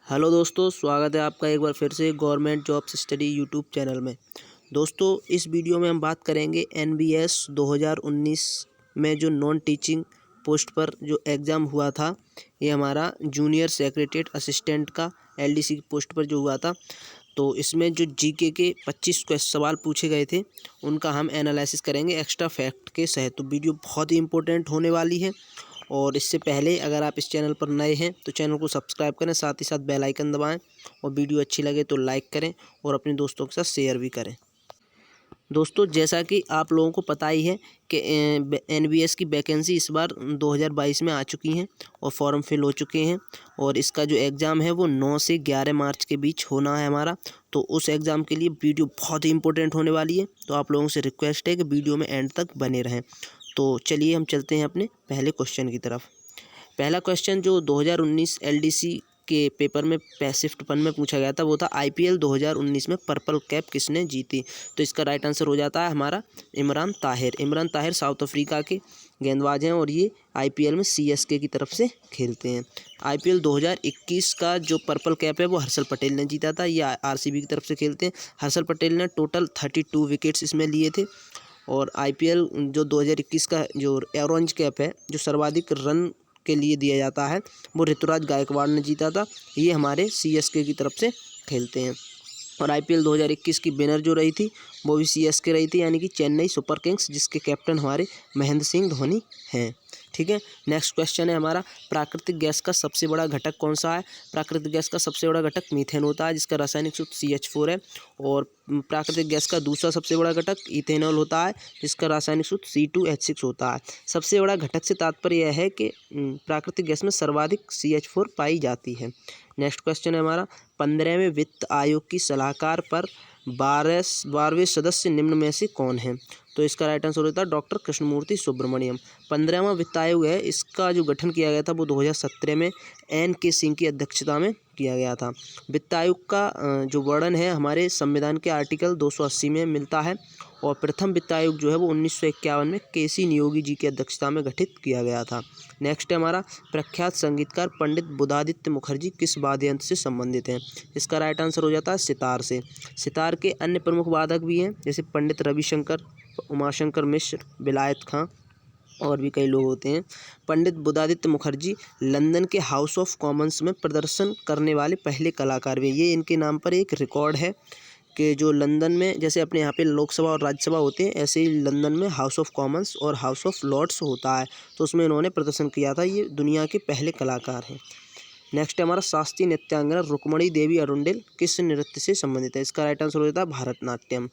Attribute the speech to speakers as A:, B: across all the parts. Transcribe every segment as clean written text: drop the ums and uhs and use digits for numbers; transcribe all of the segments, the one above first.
A: Hello दोस्तों, स्वागत है आपका एक बार फिर से government jobs study YouTube channel में। दोस्तों, इस वीडियो में हम बात करेंगे NBS 2019 में जो नॉन टीचिंग पोस्ट पर जो एग्ज़ाम हुआ था। ये हमारा जूनियर सेक्रेटरीट असिस्टेंट का LDC पोस्ट पर जो हुआ था। तो इसमें जो GK के 25 सवाल पूछे गए थे, उनका हम एनालिसिस करेंगे एक्स्ट्रा फैक्ट के सहित। तो वीडियो बहुत ही इंपॉर्टेंट होने वाली है। और इससे पहले अगर आप इस चैनल पर नए हैं तो चैनल को सब्सक्राइब करें, साथ ही साथ बेल आइकन दबाएं और वीडियो अच्छी लगे तो लाइक करें और अपने दोस्तों के साथ शेयर भी करें। दोस्तों, जैसा कि आप लोगों को पता ही है कि NBS की वैकेंसी इस बार 2022 में आ चुकी हैं और फॉर्म फिल हो चुके हैं। और इसका जो एग्ज़ाम है वो 9 से 11 मार्च के बीच होना है हमारा। तो उस एग्ज़ाम के लिए वीडियो बहुत ही इंपॉर्टेंट होने वाली है। तो आप लोगों से रिक्वेस्ट है कि वीडियो में एंड तक बने रहें। तो चलिए हम चलते हैं अपने पहले क्वेश्चन की तरफ। पहला क्वेश्चन जो 2019 LDC के पेपर में शिफ्ट 1 में पूछा गया था वो था IPL 2019 में पर्पल कैप किसने जीती। तो इसका राइट आंसर हो जाता है हमारा इमरान ताहिर। इमरान ताहिर साउथ अफ्रीका के गेंदबाज हैं और ये IPL में CSK की तरफ से खेलते हैं। IPL 2021 का जो पर्पल कैप है वो हर्षल पटेल ने जीता था। ये RCB की तरफ से खेलते हैं। हर्षल पटेल ने टोटल 32 विकेट्स इसमें लिए थे। और IPL जो 2021 का जो ऑरेंज कैप है जो सर्वाधिक रन के लिए दिया जाता है वो ऋतुराज गायकवाड़ ने जीता था। ये हमारे CSK की तरफ से खेलते हैं। और IPL 2021 की विनर जो रही थी वो भी CSK रही थी, यानी कि चेन्नई सुपर किंग्स, जिसके कैप्टन हमारे महेंद्र सिंह धोनी हैं। ठीक है, नेक्स्ट क्वेश्चन है हमारा, प्राकृतिक गैस का सबसे बड़ा घटक कौन सा है। प्राकृतिक गैस का सबसे बड़ा घटक मीथेन होता है, जिसका रासायनिक सूत्र CH4 है। और प्राकृतिक गैस का दूसरा सबसे बड़ा घटक इथेनॉल होता है, जिसका रासायनिक सूत्र C2H6 होता है। सबसे बड़ा घटक से तात्पर्य यह है कि प्राकृतिक गैस में सर्वाधिक CH4 पाई जाती है। नेक्स्ट क्वेश्चन है हमारा, 15वें वित्त आयोग की सलाहकार पर 12वें सदस्य निम्न में से कौन है। तो इसका राइट आंसर होता है डॉक्टर कृष्णमूर्ति सुब्रमण्यम। 15वां वित्त आयोग है, इसका जो गठन किया गया था वो 2017 में NK सिंह की अध्यक्षता में किया गया था। वित्त आयोग का जो वर्णन है हमारे संविधान के आर्टिकल 280 में मिलता है। और प्रथम वित्त आयोग जो है वो 1951 में KC नियोगी जी की अध्यक्षता में गठित किया गया था। नेक्स्ट है हमारा, प्रख्यात संगीतकार पंडित बुधादित्य मुखर्जी किस वाद्य यंत्र से संबंधित हैं। इसका राइट आंसर हो जाता है सितार से। सितार के अन्य प्रमुख वादक भी हैं, जैसे पंडित रविशंकर, उमाशंकर मिश्र, विलायत खां और भी कई लोग होते हैं। पंडित बुधादित्य मुखर्जी लंदन के हाउस ऑफ कॉमन्स में प्रदर्शन करने वाले पहले कलाकार भी। ये इनके नाम पर एक रिकॉर्ड है कि जो लंदन में जैसे अपने यहाँ पे लोकसभा और राज्यसभा होते हैं, ऐसे ही लंदन में हाउस ऑफ कॉमन्स और हाउस ऑफ लॉर्ड्स होता है। तो उसमें इन्होंने प्रदर्शन किया था। ये दुनिया के पहले कलाकार हैं। नेक्स्ट है हमारा, शास्त्रीय नृत्यांगना रुक्मणी देवी अरुंडेल किस नृत्य से संबंधित है। इसका राइट आंसर हो जाता है भारतनाट्यम।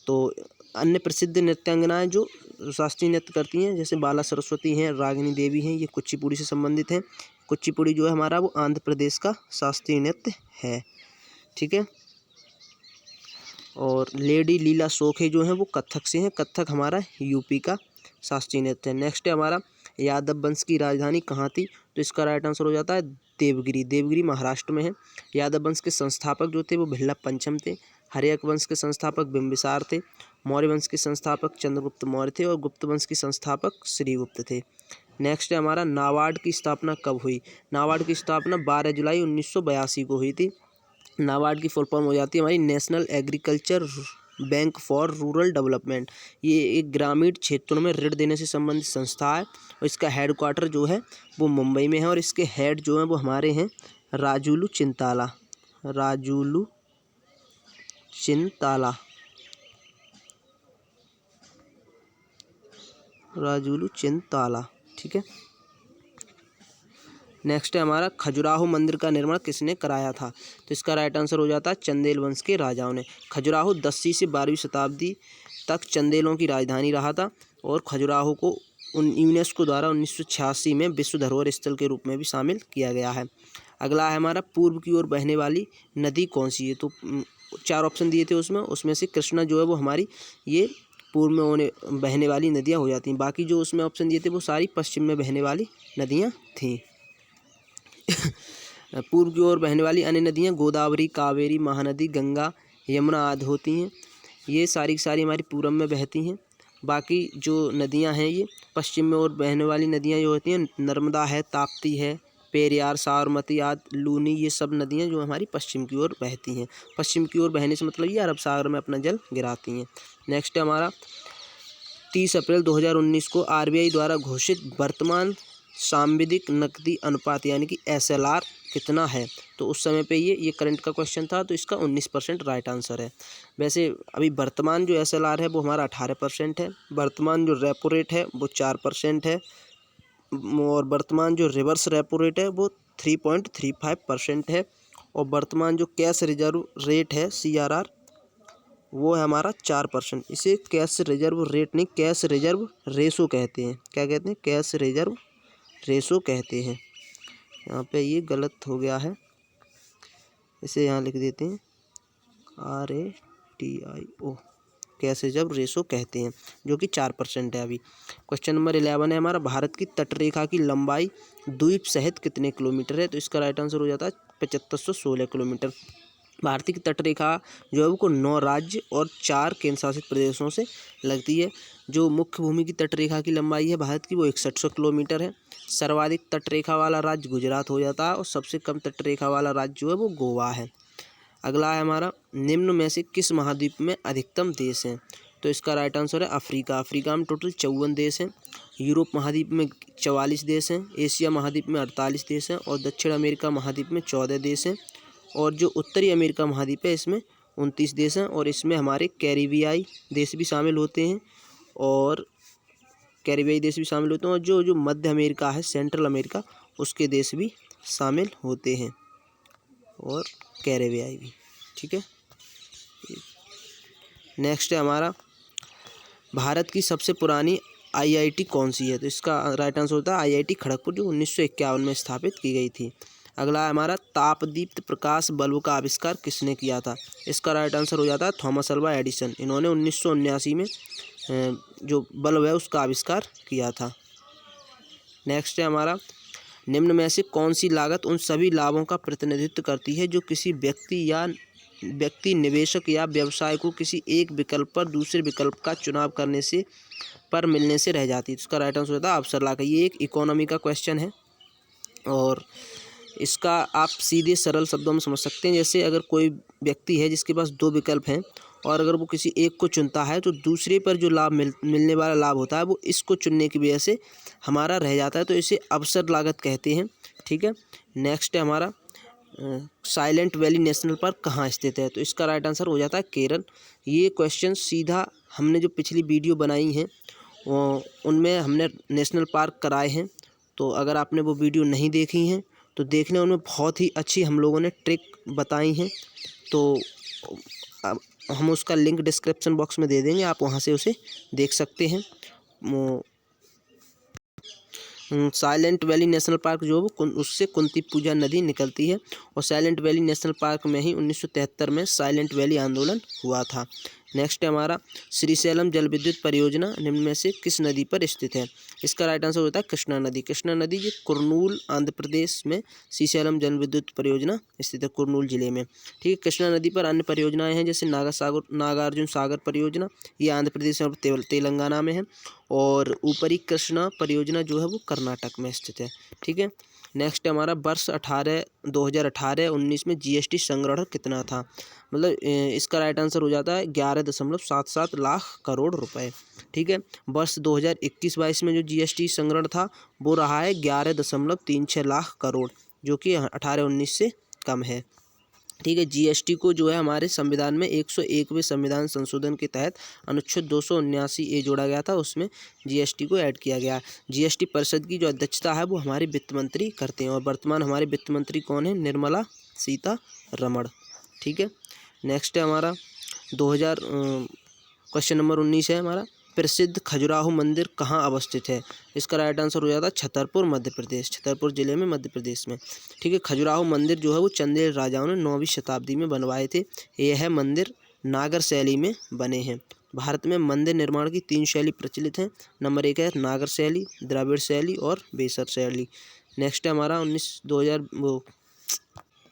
A: तो अन्य प्रसिद्ध नृत्यांगनाएं जो शास्त्रीय नृत्य करती हैं, जैसे बाला सरस्वती हैं, रागिनी देवी हैं, ये कुचिपुड़ी से संबंधित हैं। कुचिपुड़ी जो है हमारा वो आंध्र प्रदेश का शास्त्रीय नृत्य है। ठीक है, और लेडी लीला सोखे जो हैं वो कथक से हैं। कथक हमारा UP का शास्त्रीय नृत्य है। नेक्स्ट है हमारा, यादव वंश की राजधानी कहाँ थी। तो इसका राइट आंसर हो जाता है देवगिरी। देवगिरी महाराष्ट्र में है। यादव वंश के संस्थापक जो थे वो भिल्लभ पंचम थे। हर्यक वंश के संस्थापक बिंबिसार थे। मौर्य वंश के संस्थापक चंद्रगुप्त मौर्य थे और गुप्त वंश के संस्थापक श्रीगुप्त थे। नेक्स्ट है हमारा, नाबार्ड की स्थापना कब हुई। नाबार्ड की स्थापना 12 जुलाई 1982 को हुई थी। नाबार्ड की फुल फॉर्म हो जाती है हमारी national agriculture bank for rural development. ये एक ग्रामीण क्षेत्रों में ऋण देने से संबंधित संस्था है और इसका हेडक्वार्टर जो है वो मुंबई में है। और इसके हेड जो हैं वो हमारे हैं राजुलू चिंताला। राजुलू चिंताला, राजुलू चिंताला। ठीक है, नेक्स्ट है हमारा, खजुराहो मंदिर का निर्माण किसने कराया था। तो इसका राइट आंसर हो जाता है चंदेल वंश के राजाओं ने। खजुराहो 10वीं से 12वीं शताब्दी तक चंदेलों की राजधानी रहा था। और खजुराहो को यूनेस्को द्वारा 1986 में विश्व धरोहर स्थल के रूप में भी शामिल किया गया है। अगला है हमारा, पूर्व की ओर बहने वाली नदी कौन सी है। तो 4 ऑप्शन दिए थे उसमें से कृष्णा जो है वो हमारी ये पूर्व में बहने वाली नदियाँ हो जाती हैं। बाकी जो उसमें ऑप्शन दिए थे वो सारी पश्चिम में बहने वाली नदियाँ थीं। पूर्व की ओर बहने वाली अन्य नदियाँ गोदावरी, कावेरी, महानदी, गंगा, यमुना आदि होती हैं। ये सारी की सारी हमारी पूरब में बहती हैं। बाकी जो नदियाँ हैं ये पश्चिम में और बहने वाली नदियाँ जो होती हैं, नर्मदा है, ताप्ती है, पेरियार, साबरमती आदि, लूनी, ये सब नदियाँ जो हमारी पश्चिम की ओर बहती हैं। पश्चिम की ओर बहने से मतलब ये अरब सागर में अपना जल गिराती हैं। नेक्स्ट है हमारा 30 अप्रैल 2019 को आरबीआई द्वारा घोषित वर्तमान सांविधिक नकदी अनुपात यानी कि SLR कितना है? तो उस समय पे ये करंट का क्वेश्चन था, तो इसका 19% राइट आंसर है। वैसे अभी वर्तमान जो SLR है वो हमारा 18% है। वर्तमान जो रेपो रेट है वो 4% है, और वर्तमान जो रिवर्स रेपो रेट है वो 3.35% है, और वर्तमान जो कैश रिजर्व रेट है CRR वो है हमारा 4%। इसे कैश रिजर्व रेट नहीं, कैश रिजर्व रेशो कहते हैं। क्या कहते हैं? कैश रिजर्व रेशो कहते हैं। यहाँ पे ये गलत हो गया है, इसे यहाँ लिख देते हैं RATIO, कैश रिजर्व रेशो कहते हैं, जो कि 4% है अभी। क्वेश्चन नंबर 11 है हमारा, भारत की तटरेखा की लंबाई द्वीप सहित कितने किलोमीटर है? तो इसका राइट आंसर हो जाता है 7516 किलोमीटर। भारतीय की तटरेखा जो है वो 9 राज्य और 4 केंद्र शासित प्रदेशों से लगती है। जो मुख्य भूमि की तटरेखा की लंबाई है भारत की वो 6100 किलोमीटर है। सर्वाधिक तटरेखा वाला राज्य गुजरात हो जाता है, और सबसे कम तटरेखा वाला राज्य जो है वो गोवा है। अगला है हमारा, निम्न में से किस महाद्वीप में अधिकतम देश हैं? तो इसका राइट आंसर है अफ्रीका। अफ्रीका में टोटल 54 देश हैं। यूरोप महाद्वीप में 44 देश हैं। एशिया महाद्वीप में 48 देश हैं, और दक्षिण अमेरिका महाद्वीप में 14 देश हैं, और जो उत्तरी अमेरिका महाद्वीप है इसमें 29 देश हैं, और इसमें हमारे कैरिबियाई देश भी शामिल होते हैं, और और जो मध्य अमेरिका है, सेंट्रल अमेरिका, उसके देश भी शामिल होते हैं, और कैरिबियाई भी। ठीक है। नेक्स्ट है हमारा, भारत की सबसे पुरानी IIT कौन सी है? तो इसका राइट आंसर होता है IIT खड़गपुर, जो 1951 में स्थापित की गई थी। अगला है हमारा, तापदीप्त प्रकाश बल्ब का आविष्कार किसने किया था? इसका राइट आंसर हो जाता है थॉमस अल्वा एडिसन। इन्होंने 1979 में जो बल्ब है उसका आविष्कार किया था। नेक्स्ट है हमारा, निम्न में से कौन सी लागत उन सभी लाभों का प्रतिनिधित्व करती है जो किसी व्यक्ति, निवेशक या व्यवसाय को किसी एक विकल्प पर दूसरे विकल्प का चुनाव करने से पर मिलने से रह जाती है? इसका राइट आंसर होता है अवसर लागत। ये एक इकोनॉमी का क्वेश्चन है, और इसका आप सीधे सरल शब्दों में समझ सकते हैं। जैसे अगर कोई व्यक्ति है जिसके पास 2 विकल्प हैं, और अगर वो किसी एक को चुनता है तो दूसरे पर जो लाभ मिलने वाला लाभ होता है वो इसको चुनने की वजह से हमारा रह जाता है, तो इसे अवसर लागत कहते हैं। ठीक है। नेक्स्ट है हमारा, साइलेंट वैली नेशनल पार्क कहाँ स्थित है? तो इसका राइट आंसर हो जाता है केरल। ये क्वेश्चन सीधा हमने जो पिछली वीडियो बनाई हैं उनमें हमने नेशनल पार्क कराए हैं, तो अगर आपने वो वीडियो नहीं देखी हैं तो देखने, उनमें बहुत ही अच्छी हम लोगों ने ट्रिक बताई हैं, तो हम उसका लिंक डिस्क्रिप्शन बॉक्स में दे देंगे, आप वहां से उसे देख सकते हैं। साइलेंट वैली नेशनल पार्क जो वो उससे कुंती पूजा नदी निकलती है, और साइलेंट वैली नेशनल पार्क में ही 1973 में साइलेंट वैली आंदोलन हुआ था। नेक्स्ट है हमारा, श्रीशैलम जल विद्युत परियोजना निम्न में से किस नदी पर स्थित है? इसका राइट आंसर होता है कृष्णा नदी। कृष्णा नदी ये कुरनूल आंध्र प्रदेश में श्रीशैलम जल विद्युत परियोजना स्थित है, कुरनूल जिले में। ठीक है। कृष्णा नदी पर अन्य परियोजनाएं हैं, जैसे नागार्जुन सागर परियोजना, ये आंध्र प्रदेश और तेलंगाना में है, और ऊपरी कृष्णा परियोजना जो है वो कर्नाटक में स्थित है। ठीक है। नेक्स्ट हमारा, वर्ष 2018-19 में GST संग्रहण कितना था? मतलब इसका राइट आंसर हो जाता है 11.77 लाख करोड़ रुपए। ठीक है। वर्ष 2021-22 में जो GST संग्रहण था वो रहा है 11.36 लाख करोड़, जो कि 18-19 से कम है। ठीक है। GST को जो है हमारे संविधान में 101वें संविधान संशोधन के तहत अनुच्छेद 279A जोड़ा गया था, उसमें GST को ऐड किया गया। GST परिषद की जो अध्यक्षता है वो हमारे वित्त मंत्री करते हैं, और वर्तमान हमारे वित्त मंत्री कौन है? निर्मला सीतारमण। ठीक है। नेक्स्ट है हमारा क्वेश्चन नंबर 19 है हमारा, प्रसिद्ध खजुराहो मंदिर कहाँ अवस्थित है? इसका राइट आंसर हो जाता है छतरपुर मध्य प्रदेश, छतरपुर जिले में मध्य प्रदेश में। ठीक है। खजुराहो मंदिर जो है वो चंदेल राजाओं ने 9वीं शताब्दी में बनवाए थे। यह मंदिर नागर शैली में बने हैं। भारत में मंदिर निर्माण की 3 शैली प्रचलित हैं। नंबर 1 है नागर शैली, द्रविड़ शैली और बेसर शैली। नेक्स्ट है हमारा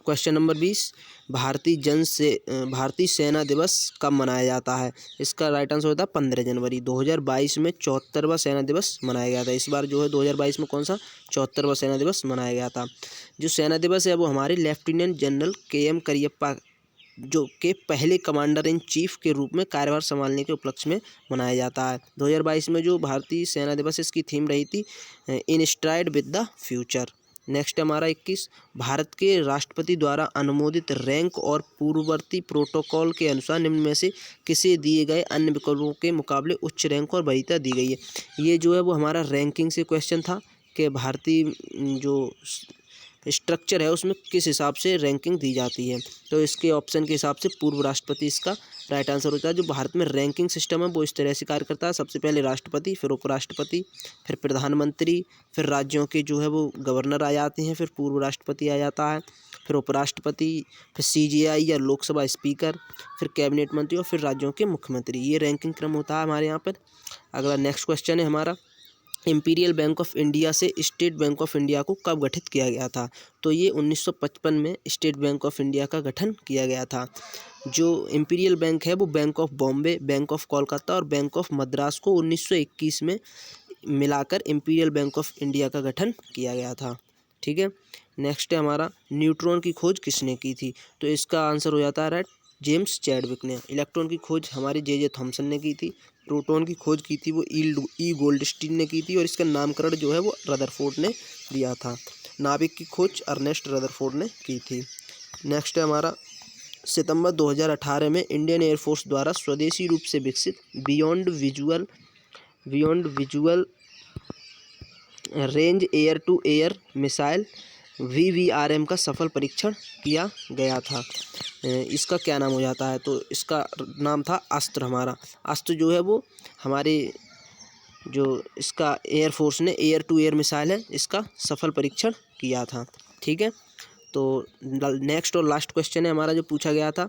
A: क्वेश्चन नंबर 20, भारतीय सेना दिवस कब मनाया जाता है? इसका राइट आंसर होता है 15 जनवरी। 2022 में 74वां सेना दिवस मनाया गया था। इस बार जो है 2022 में कौन सा 74वां सेना दिवस मनाया गया था। जो सेना दिवस है वो हमारे लेफ्टिनेंट जनरल KM करियप्पा जो के पहले कमांडर इन चीफ के रूप में कार्यभार संभालने के उपलक्ष्य में मनाया जाता है। 2022 में जो भारतीय सेना दिवस इसकी थीम रही थी in stride with the future. Next हमारा 21, भारत के राष्ट्रपति द्वारा अनुमोदित रैंक और पूर्ववर्ती प्रोटोकॉल के अनुसार निम्न में से किसे दिए गए अन्य विकल्पों के मुकाबले उच्च रैंक और वरीयता दी गई है। ये जो है वो हमारा रैंकिंग से क्वेश्चन था कि भारतीय जो स्ट्रक्चर है उसमें किस हिसाब से रैंकिंग दी जाती है। तो इसके ऑप्शन के हिसाब से पूर्व राष्ट्रपति इसका राइट आंसर होता है। जो भारत में रैंकिंग सिस्टम है वो इस तरह से कार्य करता है, सबसे पहले राष्ट्रपति, फिर उपराष्ट्रपति, फिर प्रधानमंत्री, फिर राज्यों के जो है वो गवर्नर आ जाते हैं, फिर पूर्व राष्ट्रपति आ जाता है, फिर उपराष्ट्रपति, फिर CGI या लोकसभा स्पीकर, फिर कैबिनेट मंत्री और फिर राज्यों के मुख्यमंत्री। ये रैंकिंग क्रम होता है हमारे यहाँ पर। अगला नेक्स्ट क्वेश्चन है हमारा, इंपीरियल बैंक ऑफ इंडिया से स्टेट बैंक ऑफ इंडिया को कब गठित किया गया था? तो ये 1955 में स्टेट बैंक ऑफ इंडिया का गठन किया गया था। जो इंपीरियल बैंक है वो bank of Bombay, bank of Kolkata और बैंक ऑफ मद्रास को 1921 में मिलाकर इंपीरियल बैंक ऑफ इंडिया का गठन किया गया था। ठीक है। नेक्स्ट है हमारा, न्यूट्रॉन की खोज किसने की थी? तो इसका आंसर हो जाता है राइट, जेम्स चैडविक ने। इलेक्ट्रॉन की खोज हमारे J.J. थॉमसन ने की थी। प्रोटॉन की खोज की थी वो E. गोल्डस्टीन ने की थी और इसका नामकरण जो है वो रदरफोर्ड ने दिया था। नाभिक की खोज अर्नेस्ट रदरफोर्ड ने की थी। नेक्स्ट है हमारा, सितंबर 2018 में इंडियन एयरफोर्स द्वारा स्वदेशी रूप से विकसित beyond visual range air to air missile VVRM का सफल परीक्षण किया गया था। इसका क्या नाम हो जाता है? तो इसका नाम था अस्त्र। हमारा अस्त्र जो है वो हमारे जो इसका एयरफोर्स ने एयर टू एयर मिसाइल है इसका सफल परीक्षण किया था। ठीक है। तो नेक्स्ट और लास्ट क्वेश्चन है हमारा जो पूछा गया था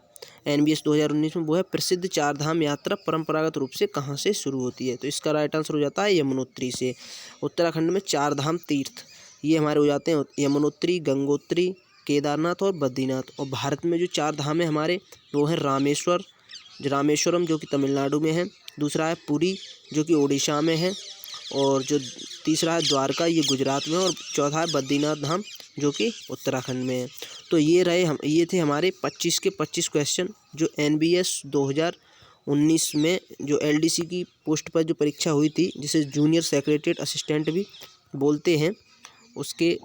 A: NBS 2019 में, वो है प्रसिद्ध चारधाम यात्रा परंपरागत रूप से कहाँ से शुरू होती है? तो इसका राइट आंसर हो जाता है यमुनोत्री से। उत्तराखंड में चारधाम तीर्थ ये हमारे हो जाते हैं यमुनोत्री, गंगोत्री, केदारनाथ और बद्रीनाथ। और भारत में जो चार धाम है हमारे वो है रामेश्वरम जो कि तमिलनाडु में है, दूसरा है पुरी जो कि उड़ीसा में है, और जो तीसरा है द्वारका ये गुजरात में है, और चौथा है बद्रीनाथ धाम जो कि उत्तराखंड में है। तो ये थे हमारे 25 के 25 क्वेश्चन जो NBS 2019 में जो LDC की पोस्ट पर जो परीक्षा हुई थी, जिसे जूनियर सेक्रेटरीट असिस्टेंट भी बोलते हैं, उसके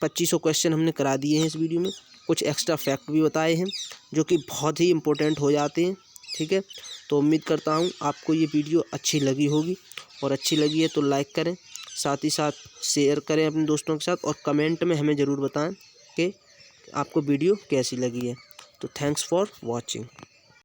A: 2500 क्वेश्चन हमने करा दिए हैं इस वीडियो में। कुछ एक्स्ट्रा फैक्ट भी बताए हैं जो कि बहुत ही इम्पोर्टेंट हो जाते हैं। ठीक है। तो उम्मीद करता हूँ आपको ये वीडियो अच्छी लगी होगी, और अच्छी लगी है तो लाइक करें, साथ ही साथ शेयर करें अपने दोस्तों के साथ, और कमेंट में हमें ज़रूर बताएं कि आपको वीडियो कैसी लगी है। तो थैंक्स फॉर वॉचिंग।